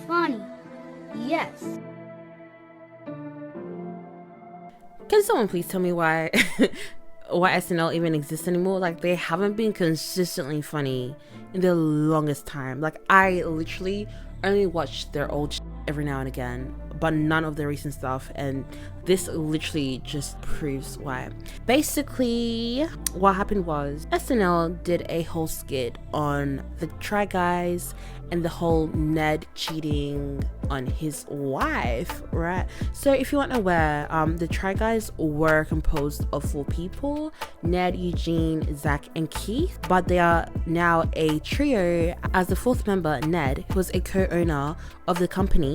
Funny. Yes. Can someone please tell me why why SNL even exists anymore? Like, they haven't been consistently funny in the longest time. Like, I literally only watch their old every now and again, but none of the recent stuff, and this literally just proves why. Basically, what happened was SNL did a whole skit on the Try Guys and the whole Ned cheating on his wife, right? So if you weren't aware, the Try Guys were composed of 4 people: Ned, Eugene, Zach, and Keith, but they are now a trio, as the 4th member, Ned, who was a co-owner of the company,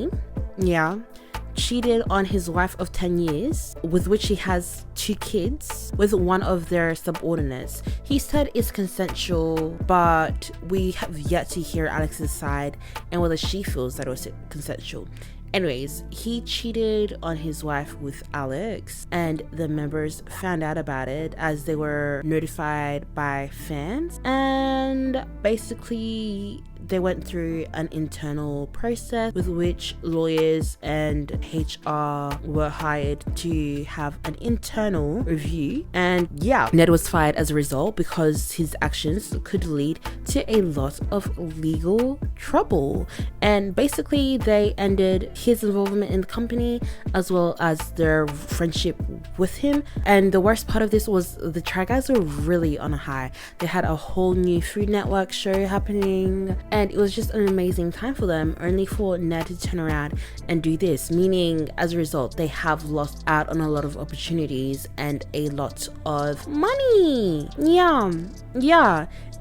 cheated on his wife of 10 years, with which he has 2 kids with one of their subordinates. He said it's consensual, but we have yet to hear Alex's side and whether she feels that it was consensual. Anyways, he cheated on his wife with Alex, and the members found out about it as they were notified by fans, and basically they went through an internal process with which lawyers and HR were hired to have an internal review. And Ned was fired as a result because his actions could lead to a lot of legal trouble. And basically they ended his involvement in the company as well as their friendship with him. And the worst part of this was the Try Guys were really on a high. They had a whole new Food Network show happening, and it was just an amazing time for them, only for Ned to turn around and do this, meaning as a result they have lost out on a lot of opportunities and a lot of money.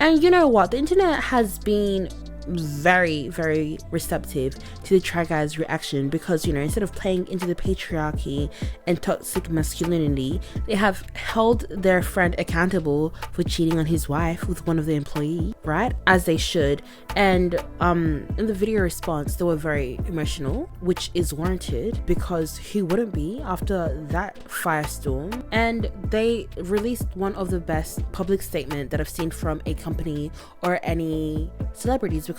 And you know what, the internet has been very, very receptive to the Try Guys reaction, because instead of playing into the patriarchy and toxic masculinity, they have held their friend accountable for cheating on his wife with one of the employees, right, as they should. And in the video response, they were very emotional, which is warranted, because who wouldn't be after that firestorm? And they released one of the best public statement that I've seen from a company or any celebrities, because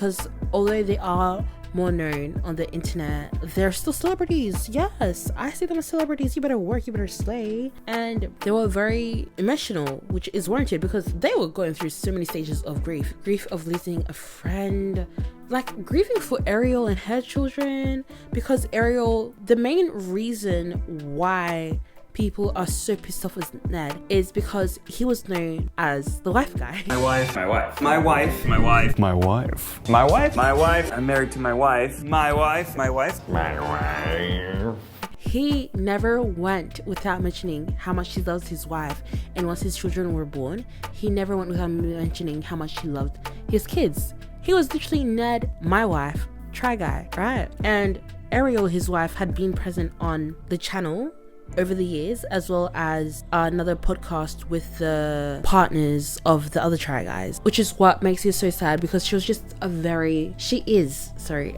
although they are more known on the internet, they're still celebrities. Yes, I see them as celebrities. You better work, you better slay. And they were very emotional, which is warranted, because they were going through so many stages of grief of losing a friend, like grieving for Ariel and her children, because Ariel, the main reason why people are so pissed off with Ned is because he was known as the wife guy. My wife. I'm married to my wife. My wife. He never went without mentioning how much he loves his wife, and once his children were born, he never went without mentioning how much he loved his kids. He was literally Ned, my wife, Try Guy, right? And Ariel, his wife, had been present on the channel over the years, as well as another podcast with the partners of the other Try Guys, which is what makes it so sad, because she is a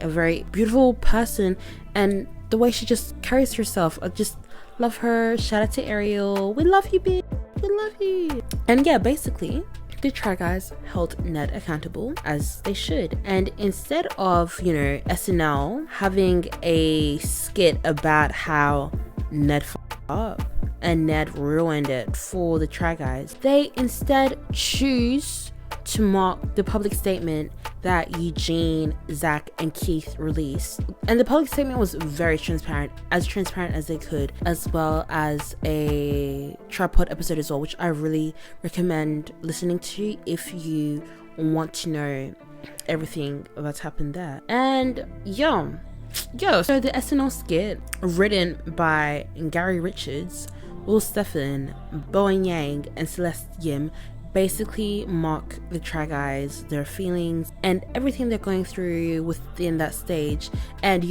very beautiful person, and the way she just carries herself, I just love her. Shout out to Ariel, we love you, bitch, we love you. And basically the Try Guys held Ned accountable, as they should. And instead of SNL having a skit about how Ned up and Ned ruined it for the Try Guys, they instead choose to mock the public statement that Eugene, Zach, and Keith released. And the public statement was very transparent as they could, as well as a tripod episode as well, which I really recommend listening to if you want to know everything that's happened there. And so the SNL skit, written by Gary Richards, Will Stephan, Bowen Yang, and Celeste Yim, basically mock the Try Guys, their feelings, and everything they're going through within that stage. And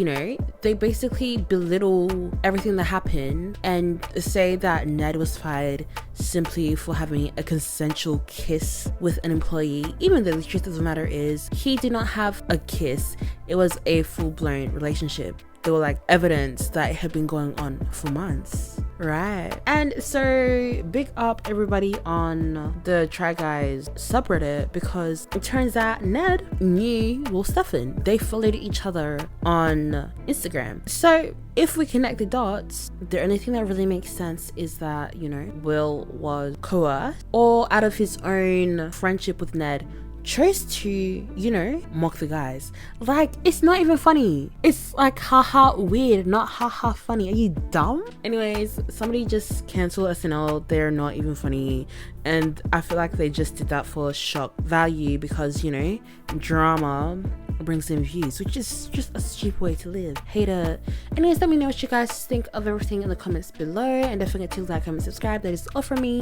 they basically belittle everything that happened and say that Ned was fired simply for having a consensual kiss with an employee, even though the truth of the matter is he did not have a kiss. It was a full-blown relationship. They were like evidence that it had been going on for months, Right. And so big up everybody on the Try Guys subreddit, because it turns out Ned knew Will Stefan. They followed each other on Instagram. So if we connect the dots, the only thing that really makes sense is that, you know, Will was coerced, or out of his own friendship with Ned, chose to, you know, mock the guys. Like, it's not even funny. It's like haha weird, not haha funny. Are you dumb? Anyways, somebody just cancel SNL. They're not even funny, and I feel like they just did that for shock value, because, you know, drama brings in views, which is just a stupid way to live. Hate it. Anyways, let me know what you guys think of everything in the comments below, and don't forget to like, comment, subscribe. That is all from me.